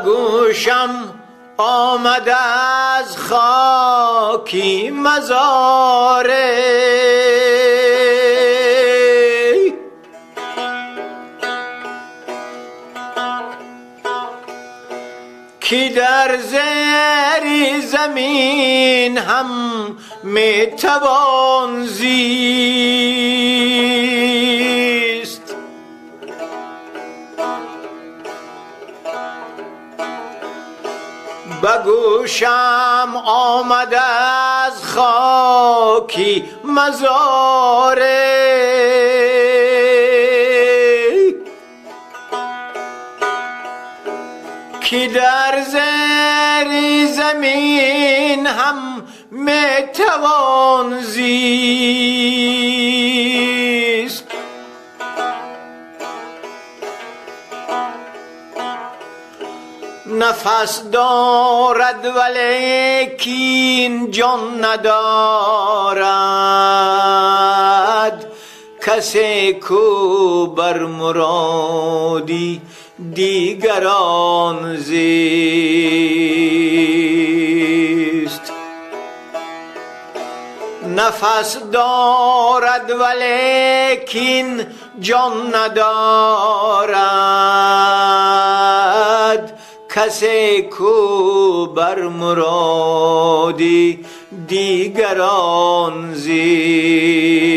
گوشم آمد از خاکی مزارے کی در زیر زمین هم میتوان زیست به گوشم آمد از خاکی مزارے کی در زیر زمین هم میتوان زیست نفس دارد ولیکن جان ندارد کسی کو بر مرادی دیگران زیست نفس دارد ولیکن جان ندارد کسی کو بر مرادی دیگران زیست